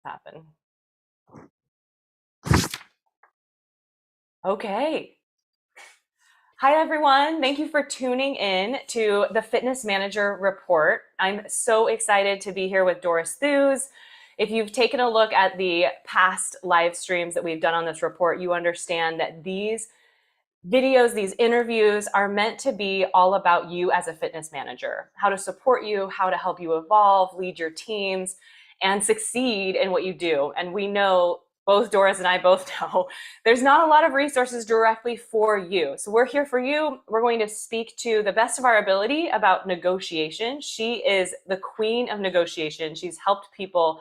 Happen. Okay. Hi, everyone. Thank you for tuning in to the Fitness Manager Report. I'm so excited to be here with Doris Thews. If you've taken a look at the past live streams that we've done on this report, you understand that these videos, these interviews are meant to be all about you as a fitness manager, how to support you, how to help you evolve, lead your teams, and succeed in what you do. And we know, both Doris and I both know, there's not a lot of resources directly for you. So we're here for you. We're going to speak to the best of our ability about negotiation. She is the queen of negotiation. She's helped people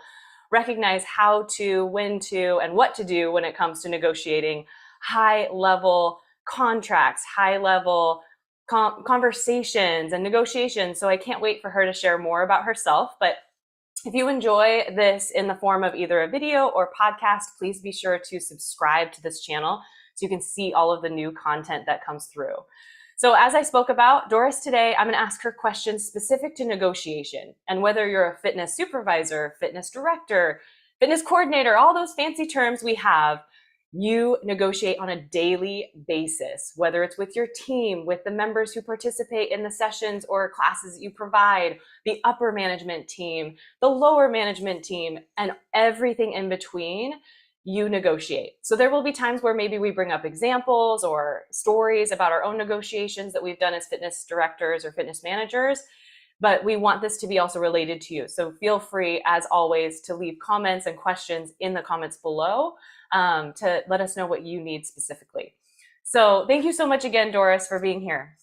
recognize how to, when to, and what to do when it comes to negotiating high-level contracts, high-level conversations and negotiations. So I can't wait for her to share more about herself. But if you enjoy this in the form of either a video or podcast, please be sure to subscribe to this channel so you can see all of the new content that comes through. So as I spoke about, Doris today, I'm going to ask her questions specific to negotiation. And whether you're a fitness supervisor, fitness director, fitness coordinator, all those fancy terms we have, you negotiate on a daily basis, whether it's with your team, with the members who participate in the sessions or classes you provide, the upper management team, the lower management team, and everything in between, you negotiate. So there will be times where maybe we bring up examples or stories about our own negotiations that we've done as fitness directors or fitness managers, but we want this to be also related to you. So feel free, as always, to leave comments and questions in the comments below to let us know what you need specifically. So thank you so much again, Doris, for being here.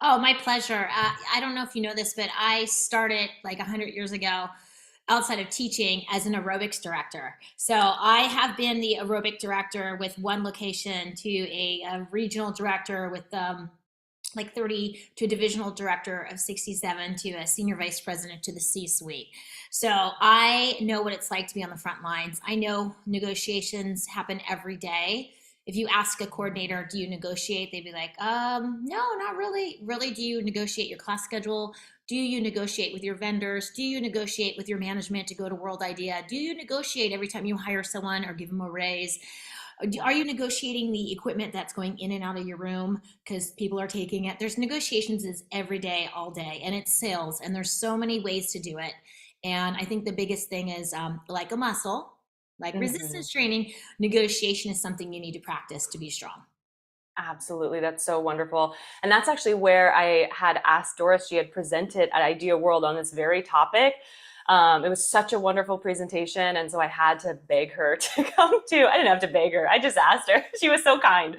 Oh, my pleasure. I don't know if you know this, but I started like 100 years ago outside of teaching as an aerobics director. So I have been the aerobic director with one location to a regional director with like 30 to a divisional director of 67 to a senior vice president to the C-suite. So I know what it's like to be on the front lines. I know negotiations happen every day. If you ask a coordinator, do you negotiate? They'd be like, no, not really. Really, do you negotiate your class schedule? Do you negotiate with your vendors? Do you negotiate with your management to go to World Idea? Do you negotiate every time you hire someone or give them a raise? Are you negotiating the equipment that's going in and out of your room because people are taking it? There's negotiations is every day, all day, and it's sales, and there's so many ways to do it. And I think the biggest thing is like a muscle, like resistance training, negotiation is something you need to practice to be strong. Absolutely. That's so wonderful. And that's actually where I had asked Doris, she had presented at Idea World on this very topic. It was such a wonderful presentation. And so I had to beg her to come too. I didn't have to beg her. I just asked her. She was so kind.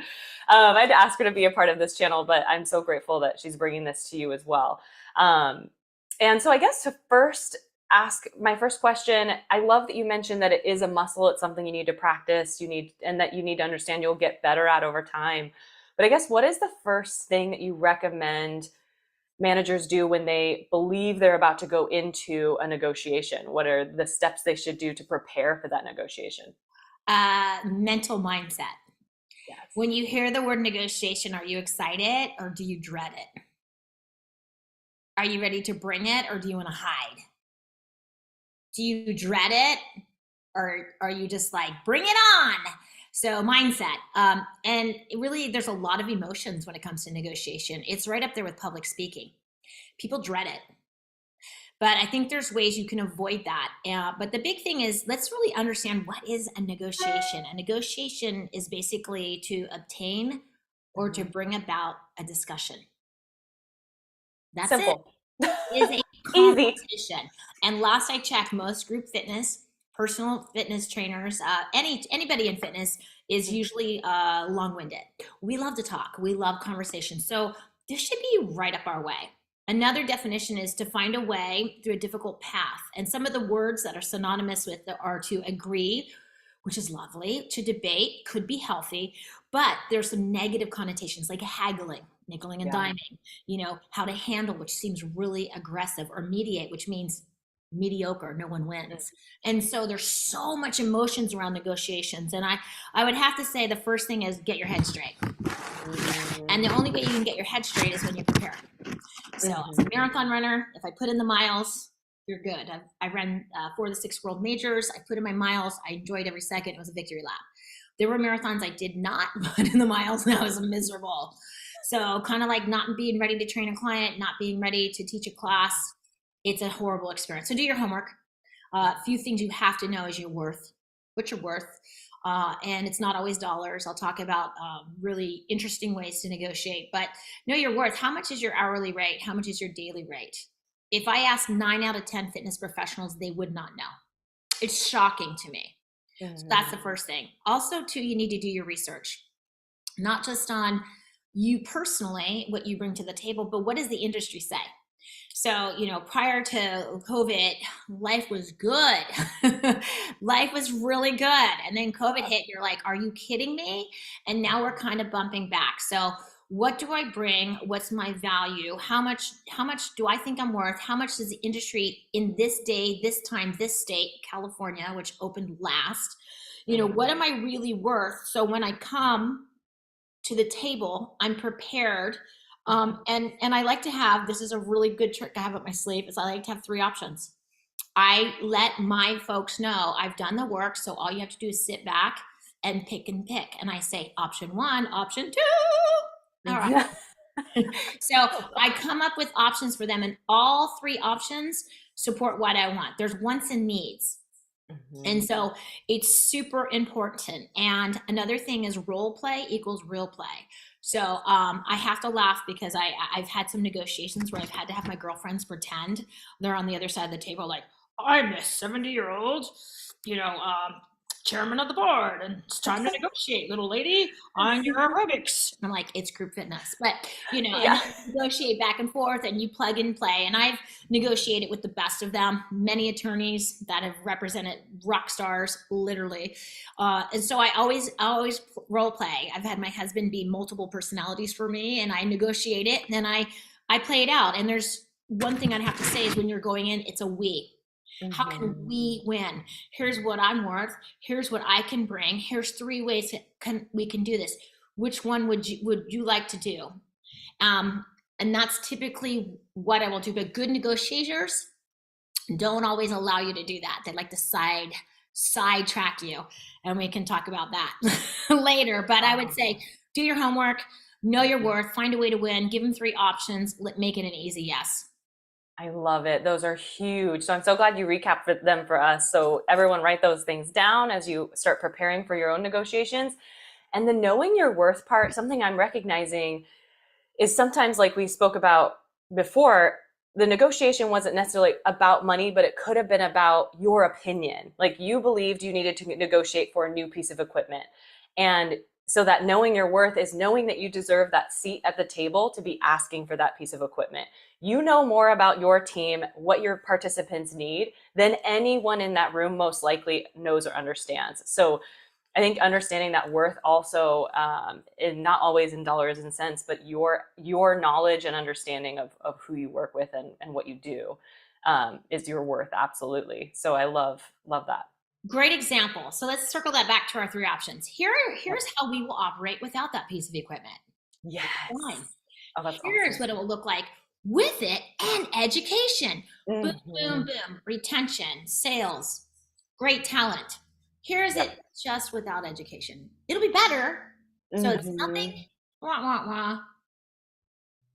I had to ask her to be a part of this channel, but I'm so grateful that she's bringing this to you as well. And so I guess to first ask my first question, I love that you mentioned that it is a muscle. It's something you need to practice, and that you need to understand you'll get better at over time. But I guess what is the first thing that you recommend managers do when they believe they're about to go into a negotiation? What are the steps they should do to prepare for that negotiation? Mental mindset. Yes. When you hear the word negotiation, are you excited or do you dread it? Are you ready to bring it or do you want to hide? Do you dread it or are you just like, bring it on? So mindset. And really, there's a lot of emotions when it comes to negotiation. It's right up there with public speaking. People dread it. But I think there's ways you can avoid that. But the big thing is, let's really understand what is a negotiation. A negotiation is basically to obtain or to bring about a discussion. That's simple. It. Is a Easy. competition. And last I checked, most group fitness, personal fitness trainers, anybody in fitness is usually long-winded. We love to talk. We love conversation. So this should be right up our way. Another definition is to find a way through a difficult path. And some of the words that are synonymous with it are to agree, which is lovely, to debate, could be healthy, but there's some negative connotations like haggling, nickeling and diming, how to handle, which seems really aggressive, or mediate, which means mediocre, no one wins. And so there's so much emotions around negotiations. And I would have to say the first thing is get your head straight. And the only way you can get your head straight is when you're prepared. So as a marathon runner, if I put in the miles, you're good. I ran 4 of the 6 world majors. I put in my miles. I enjoyed every second. It was a victory lap. There were marathons I did not put in the miles, and I was miserable. So kind of like not being ready to train a client, not being ready to teach a class. It's a horrible experience. So do your homework. A few things you have to know is your worth, what you're worth. And it's not always dollars. I'll talk about really interesting ways to negotiate, but know your worth. How much is your hourly rate? How much is your daily rate? If I ask 9 out of 10 fitness professionals, they would not know. It's shocking to me. So that's the first thing. Also, too, you need to do your research, not just on you personally, what you bring to the table, but what does the industry say? So, prior to COVID, life was good. Life was really good. And then COVID hit, you're like, are you kidding me? And now we're kind of bumping back. So what do I bring? What's my value? How much do I think I'm worth? How much does the industry in this day, this time, this state, California, which opened last, what am I really worth? So when I come to the table, I'm prepared. And I like to have, this is a really good trick I have up my sleeve, is I like to have 3 options. I let my folks know I've done the work, so all you have to do is sit back and pick. And I say option 1, option 2. All right. So I come up with options for them, and all 3 options support what I want. There's wants and needs. And so it's super important. And another thing is role play equals real play. So I have to laugh because I've had some negotiations where I've had to have my girlfriends pretend they're on the other side of the table, like, I'm a 70-year-old, chairman of the board, and it's time to negotiate, little lady, on your aerobics. And I'm like, it's group fitness. But, and you negotiate back and forth, and you plug and play. And I've negotiated with the best of them, many attorneys that have represented rock stars, literally. And so I always role play. I've had my husband be multiple personalities for me, and I negotiate it, and then I play it out. And there's one thing I'd have to say is when you're going in, it's a we. How can we win? Here's what I'm worth. Here's what I can bring. Here's 3 ways we can do this. Which one would you like to do? And that's typically what I will do. But good negotiators don't always allow you to do that. They like to sidetrack you, and we can talk about that later. But I would say do your homework, know your worth, find a way to win, give them 3 options, make it an easy yes. I love it. Those are huge. So I'm so glad you recapped them for us. So everyone write those things down as you start preparing for your own negotiations. And the knowing your worth part, something I'm recognizing is sometimes, like we spoke about before, the negotiation wasn't necessarily about money, but it could have been about your opinion. Like you believed you needed to negotiate for a new piece of equipment. And so that knowing your worth is knowing that you deserve that seat at the table to be asking for that piece of equipment. You know more about your team, what your participants need, than anyone in that room most likely knows or understands. So I think understanding that worth also, is not always in dollars and cents, but your knowledge and understanding of who you work with and what you do is your worth. Absolutely. So I love that. Great example. So let's circle that back to our 3 options. Here's how we will operate without that piece of equipment. Yes. Fine. Oh, that's Here's awesome. what it will look like with it, and education. Boom, boom, boom. Retention, sales, great talent. Here's it just without education. It'll be better. So it's nothing,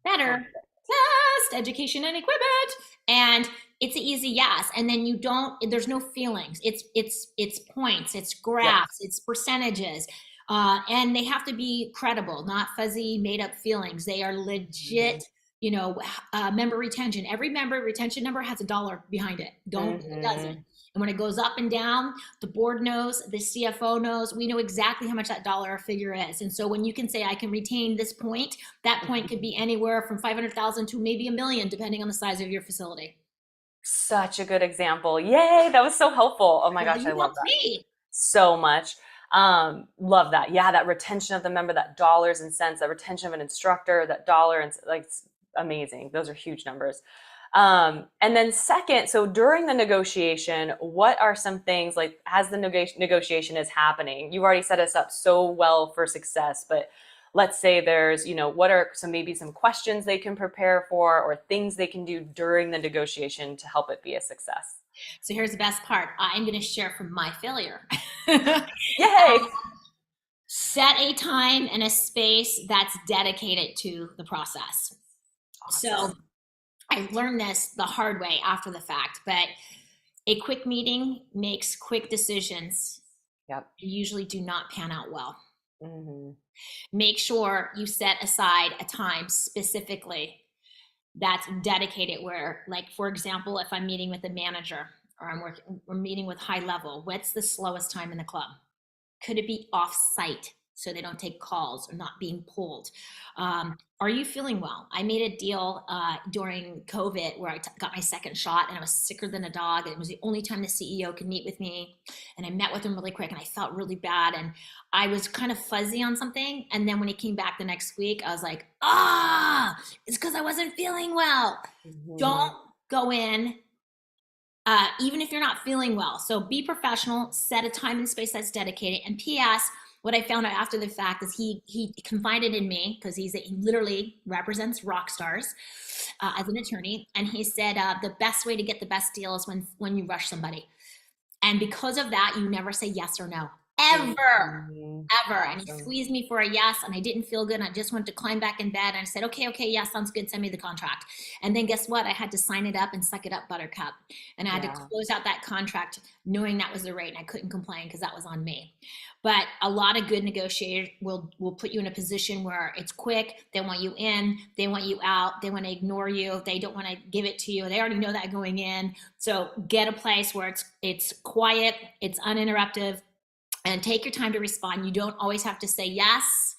better, just education and equipment. And it's an easy yes. And then there's no feelings. It's points, it's graphs, it's percentages. And they have to be credible, not fuzzy, made up feelings. They are legit, member retention. Every member retention number has $1 behind it. It doesn't. And when it goes up and down, the board knows, the CFO knows, we know exactly how much that dollar figure is. And so when you can say, I can retain this point, that point could be anywhere from 500,000 to maybe $1 million, depending on the size of your facility. Such a good example. Yay. That was so helpful. Oh my gosh. I love that so much. Love that. Yeah. That retention of the member, that dollars and cents, that retention of an instructor, that dollar and amazing. Those are huge numbers. And then second, so during the negotiation, what are some things, like as the negotiation is happening? You've already set us up so well for success, but let's say there's, what are maybe some questions they can prepare for or things they can do during the negotiation to help it be a success? So here's the best part. I'm going to share from my failure. Yay! Set a time and a space that's dedicated to the process. Awesome. So I learned this the hard way after the fact, but a quick meeting makes quick decisions. Yep. Usually do not pan out well. Mm-hmm. Make sure you set aside a time specifically that's dedicated where, like, for example, if I'm meeting with a manager or we're meeting with high level, what's the slowest time in the club? Could it be off site so they don't take calls or not being pulled? Are you feeling well? I made a deal during COVID where I got my second shot and I was sicker than a dog. And it was the only time the CEO could meet with me. And I met with him really quick and I felt really bad. And I was kind of fuzzy on something. And then when he came back the next week, I was like, it's because I wasn't feeling well. Mm-hmm. Don't go in even if you're not feeling well. So be professional, set a time and space that's dedicated. And P.S., what I found out after the fact is he confided in me because he literally represents rock stars as an attorney. And he said the best way to get the best deal is when you rush somebody. And because of that, you never say yes or no. Ever. And he squeezed me for a yes, and I didn't feel good. And I just wanted to climb back in bed. And I said, okay, yeah, sounds good. Send me the contract. And then guess what? I had to sign it up and suck it up, buttercup. And I had to close out that contract knowing that was the rate. And I couldn't complain because that was on me. But a lot of good negotiators will put you in a position where it's quick. They want you in. They want you out. They want to ignore you. They don't want to give it to you. They already know that going in. So get a place where it's quiet. It's uninterrupted. And take your time to respond. You don't always have to say yes.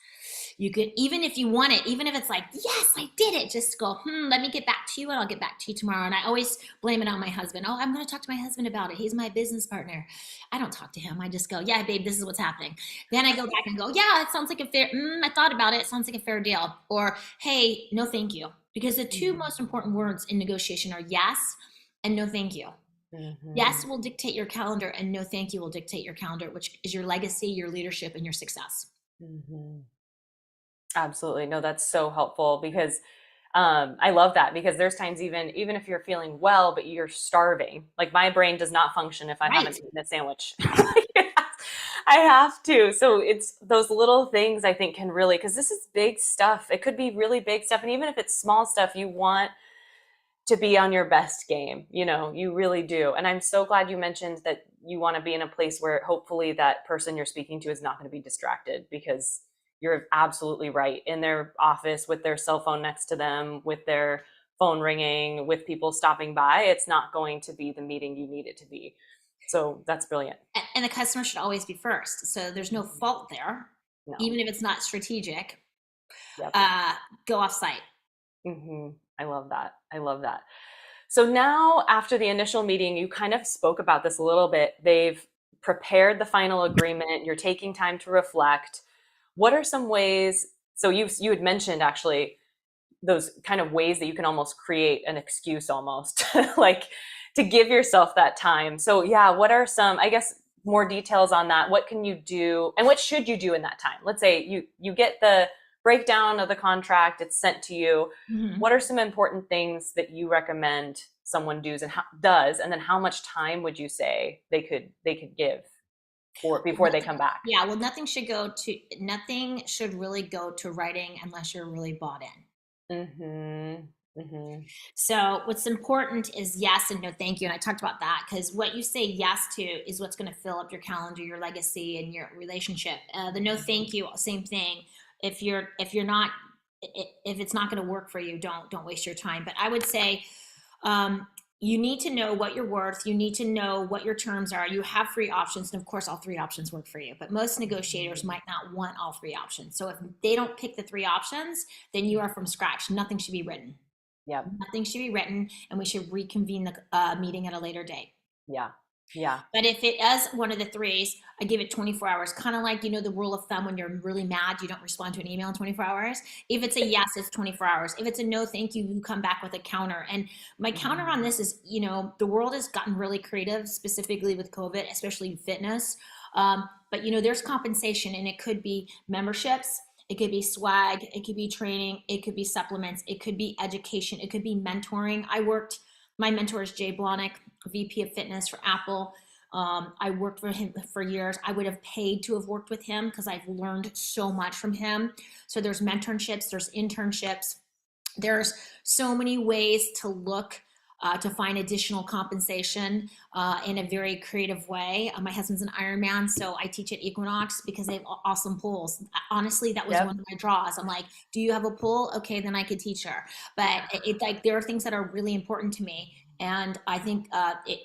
You could, even if you want it, even if it's like, yes, I did it, just go, let me get back to you and I'll get back to you tomorrow. And I always blame it on my husband. Oh, I'm going to talk to my husband about it. He's my business partner. I don't talk to him. I just go, yeah, babe, this is what's happening. Then I go back and go, yeah, it sounds like a fair, I thought about it. It sounds like a fair deal. Or, hey, no, thank you. Because the two most important words in negotiation are yes and no, thank you. Mm-hmm. Yes will dictate your calendar and no thank you will dictate your calendar, which is your legacy, your leadership, and your success. Mm-hmm. Absolutely. No, that's so helpful because I love that because there's times even if you're feeling well, but you're starving. Like my brain does not function if I haven't eaten a sandwich. I have to. So it's those little things I think can really, because this is big stuff. It could be really big stuff. And even if it's small stuff, you want to be on your best game, you really do. And I'm so glad you mentioned that you want to be in a place where hopefully that person you're speaking to is not going to be distracted, because you're absolutely right. In their office with their cell phone next to them, with their phone ringing, with people stopping by, it's not going to be the meeting you need it to be. So that's brilliant. And the customer should always be first. So there's no fault there, even if it's not strategic. Yep. Go off site. Mm-hmm. I love that. So now after the initial meeting, you kind of spoke about this a little bit. They've prepared the final agreement. You're taking time to reflect. What are some ways? So you had mentioned actually those kind of ways that you can almost create an excuse almost like to give yourself that time. So yeah, what are some, I guess, more details on that? What can you do and what should you do in that time? Let's say you get the breakdown of the contract, it's sent to you. Mm-hmm. What are some important things that you recommend someone does, and then how much time would you say they could give before they come back? Yeah, well, nothing should really go to writing unless you're really bought in. Mm-hmm. Mm-hmm. So what's important is yes and no thank you. And I talked about that because what you say yes to is what's going to fill up your calendar, your legacy, and your relationship. The no thank you, same thing. If it's not going to work for you, don't waste your time. But I would say you need to know what you're worth. You need to know what your terms are. You have three options, and of course, all three options work for you. But most negotiators might not want all three options. So if they don't pick the three options, then you are from scratch. Nothing should be written. Yeah, nothing should be written, and we should reconvene the meeting at a later date. Yeah. Yeah. But if it is one of the threes, I give it 24 hours. Kind of like, the rule of thumb when you're really mad, you don't respond to an email in 24 hours. If it's a yes, it's 24 hours. If it's a no, thank you, you come back with a counter. And my counter on this is, the world has gotten really creative, specifically with COVID, especially fitness. But, there's compensation, and it could be memberships. It could be swag, it could be training, it could be supplements, it could be education, it could be mentoring. My mentor is Jay Blahnik, VP of Fitness for Apple. I worked for him for years. I would have paid to have worked with him because I've learned so much from him. So there's mentorships, there's internships, there's so many ways to look to find additional compensation in a very creative way. My husband's an Ironman, so I teach at Equinox because they have awesome pools. Honestly, that was Yep. one of my draws. I'm like, do you have a pool? Okay, then I could teach her. But it's like there are things that are really important to me, and I think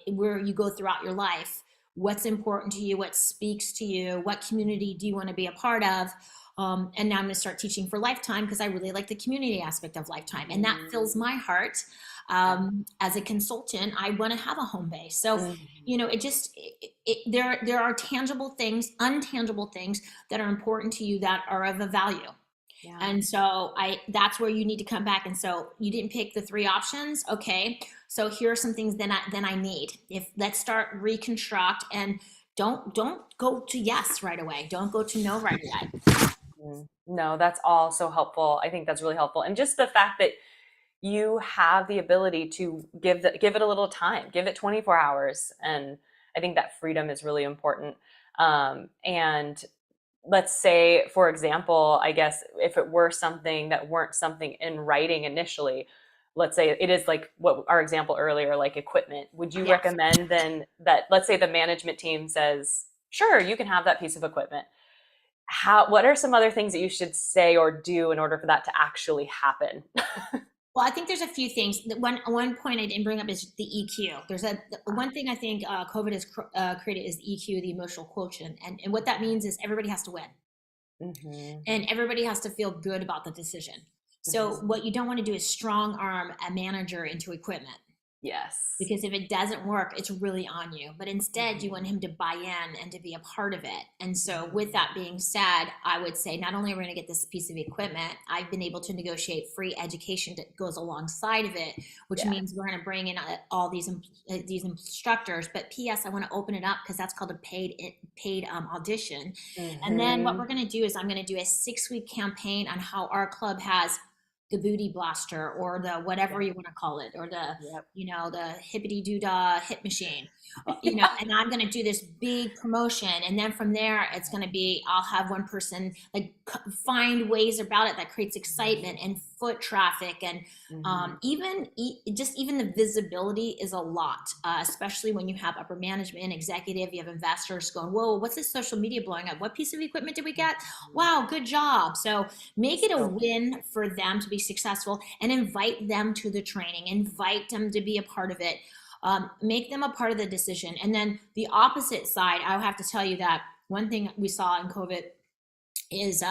where you go throughout your life, what's important to you, what speaks to you, what community do you want to be a part of? And now I'm going to start teaching for Lifetime because I really like the community aspect of Lifetime, and that fills my heart. As a consultant, I want to have a home base. So, Mhm. there are tangible things, untangible things that are important to you that are of a value. Yeah. And so that's where you need to come back. And so you didn't pick the three options. Okay. So here are some things then I need. If let's start reconstruct and don't go to yes right away. Don't go to no right away. No, that's all so helpful. I think that's really helpful. And just the fact that you have the ability to give it a little time, give it 24 hours. And I think that freedom is really important. And let's say, for example, I guess if it were something that weren't something in writing initially, let's say it is like what our example earlier, like equipment, would you Yes. recommend then that, let's say the management team says, sure, you can have that piece of equipment. What are some other things that you should say or do in order for that to actually happen? Well, I think there's a few things. One point I didn't bring up is the EQ. One thing I think COVID has created is EQ, the emotional quotient, and what that means is everybody has to win, Hmm. and everybody has to feel good about the decision. So Hmm. what you don't want to do is strong arm a manager into equipment, Yes. because if it doesn't work, it's really on you. But instead, you want Hmm. him to buy in and to be a part of it. And so, with Hmm. that being said, I would say not only are we going to get this piece of equipment, I've been able to negotiate free education that goes alongside of it, which Yeah. means we're going to bring in all these instructors. But P.S. I want to open it up because that's called a paid audition. And then what Hmm. we're going to do is I'm going to do a 6-week campaign on how our club has the booty blaster or the whatever Yeah. you want to call it, or the Yep. the hippity doo-dah hit machine, Yeah. and I'm going to do this big promotion. And then from there, it's going to be, I'll have one person like find ways about it that creates excitement and foot traffic. And Hmm. even the visibility is a lot, especially when you have upper management, executive, you have investors going, whoa, what's this social media blowing up? What piece of equipment did we get? Wow, good job. So make it a So, win for them to be successful, and invite them to the training, invite them to be a part of it, make them a part of the decision. And then the opposite side, I'll have to tell you that one thing we saw in COVID is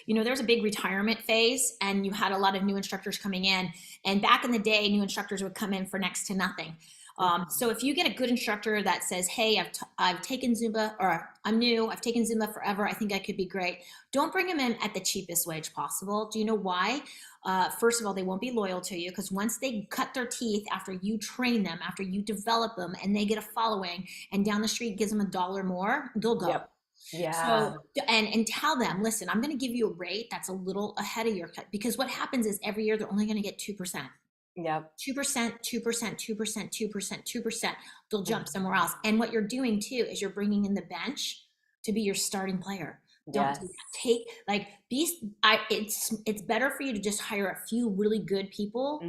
there's a big retirement phase, and you had a lot of new instructors coming in. And back in the day, new instructors would come in for next to nothing. So mhm. if you get a good instructor that says, hey, I've taken Zumba, or I'm new, I've taken Zumba forever, I think I could be great, don't bring them in at the cheapest wage possible. Do you know why? First of all, they won't be loyal to you, because once they cut their teeth after you train them, after you develop them, and they get a following, and down the street gives them $1 more, they'll go. Yep. Yeah. So, and tell them, listen, I'm going to give you a rate that's a little ahead of your cut, because what happens is every year they're only going to get 2%. Yep. 2%, 2%, 2%, 2%, 2%. They'll jump somewhere Mhm. else. And what you're doing too is you're bringing in the bench to be your starting player. Don't do Yes. that. It's better for you to just hire a few really good people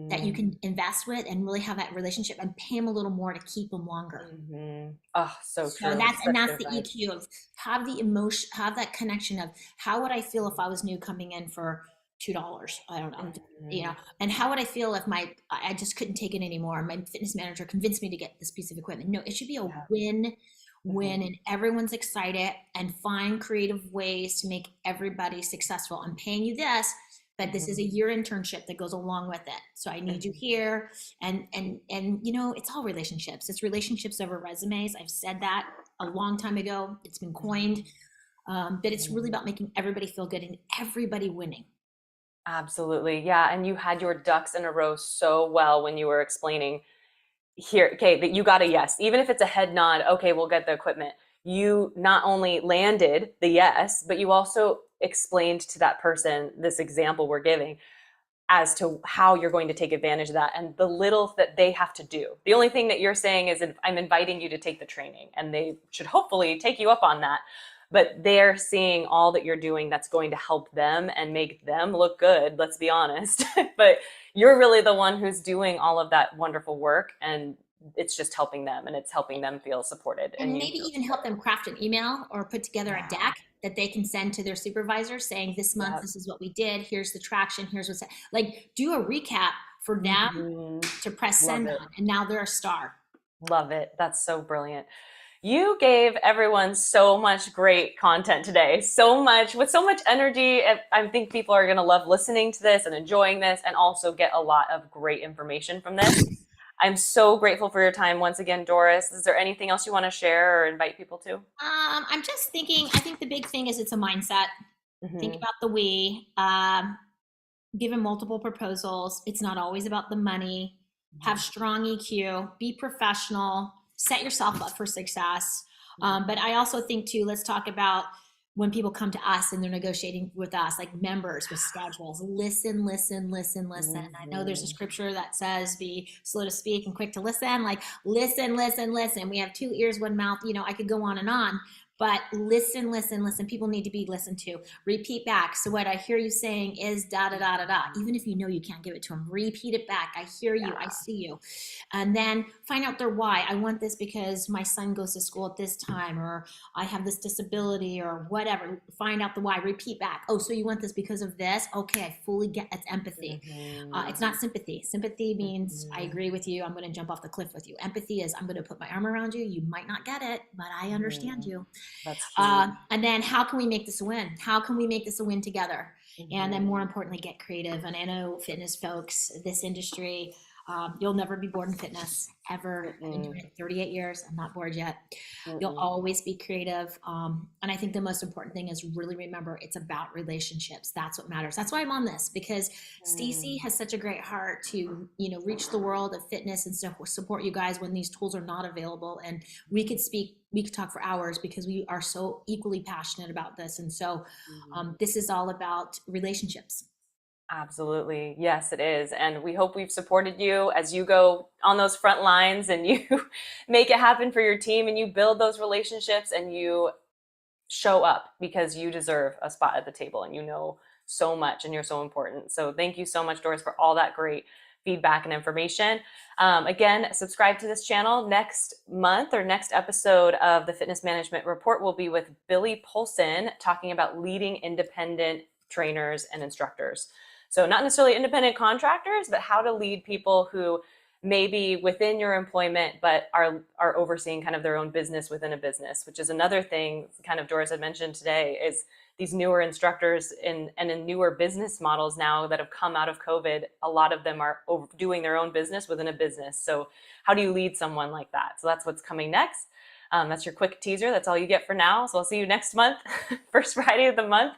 that you Mhm. can invest with and really have that relationship, and pay them a little more to keep them longer. Mhm. Oh, so So true. that's Such good the advice. EQ of, have the emotion, have that connection of, how would I feel if I was new coming in for $2? I don't know, Mhm. and how would I feel if I just couldn't take it anymore? My fitness manager convinced me to get this piece of equipment. No, it should be a Yeah. win win, Mhm. and everyone's excited, and find creative ways to make everybody successful. I'm paying you this, but this is a Mhm. year internship that goes along with it. So I need you Mhm. here. And it's all relationships. It's relationships over resumes. I've said that a long time ago. It's been coined. But it's really Mhm. about making everybody feel good and everybody winning. Absolutely. Yeah. And you had your ducks in a row so well when you were explaining here. Okay, that you got a yes, even if it's a head nod. Okay, we'll get the equipment. you not only landed the yes, but you also explained to that person this example we're giving as to how you're going to take advantage of that and the little that they have to do. The only thing that you're saying is I'm inviting you to take the training, and they should hopefully take you up on that. But they're seeing all that you're doing that's going to help them and make them look good, let's be honest. But you're really the one who's doing all of that wonderful work, and it's just helping them, and it's helping them feel supported. And And you maybe feel even help them craft an email or put together a yeah, deck that they can send to their supervisor saying, this month, yeah. this is what we did. Here's the traction. Here's what's like, do a recap for them Mhm. to press Love send it. on. And now they're a star. Love it. That's so brilliant. You gave everyone so much great content today, so much with so much energy. I think people are going to love listening to this and enjoying this, and also get a lot of great information from this. I'm so grateful for your time once again, Doris. Is there anything else you want to share or invite people to? I'm just thinking, I think the big thing is it's a mindset. Think Mm-hmm. about the we. Give them multiple proposals. It's not always about the money. Have strong EQ. Be professional. Set yourself up for success. But I also think too. Let's talk about when people come to us and they're negotiating with us, like members with schedules. Listen, listen, listen, listen. I know there's a Mm-hmm. scripture that says, "Be slow to speak and quick to listen." Like listen, listen, listen. We have two ears, one mouth. You know, I could go on and on. But listen, listen, listen. People need to be listened to. Repeat back. So what I hear you saying is da da da da da. Even if you know you can't give it to them, repeat it back. I hear you. I Yeah. see you. And then find out their why. I want this because my son goes to school at this time, or I have this disability, or whatever. Find out the why. Repeat back. Oh, so you want this because of this? Okay, I fully get. It's empathy. Mm-hmm. It's not sympathy. Sympathy means I Mm-hmm. agree with you. I'm going to jump off the cliff with you. Empathy is I'm going to put my arm around you. You might not get it, but I understand Mm-hmm. you. That's huge. And then how can we make this a win? How can we make this a win together? And then Mm-hmm. more importantly, get creative. And I know fitness folks, this industry, you'll never be bored in fitness ever. I've been Mm-mm. doing it 38 years. I'm not bored yet. You'll Mm-mm. always be creative. And I think the most important thing is really remember it's about relationships. That's what matters. That's why I'm on this, because Staci Mm. has such a great heart to, reach the world of fitness and support you guys when these tools are not available. And we could talk for hours because we are so equally passionate about this. And so Mhm. this is all about relationships. Absolutely. Yes, it is. And we hope we've supported you as you go on those front lines and you make it happen for your team and you build those relationships and you show up because you deserve a spot at the table and you know so much and you're so important. So thank you so much, Doris, for all that great feedback and information. Again, subscribe to this channel. Next month or next episode of the Fitness Management Report will be with Billy Polson talking about leading independent trainers and instructors. So not necessarily independent contractors, but how to lead people who maybe within your employment, but are overseeing kind of their own business within a business, which is another thing kind of Doris had mentioned today is these newer instructors in newer business models now that have come out of COVID. A lot of them are doing their own business within a business. So how do you lead someone like that? So that's what's coming next. That's your quick teaser. That's all you get for now. So I'll see you next month, first Friday of the month.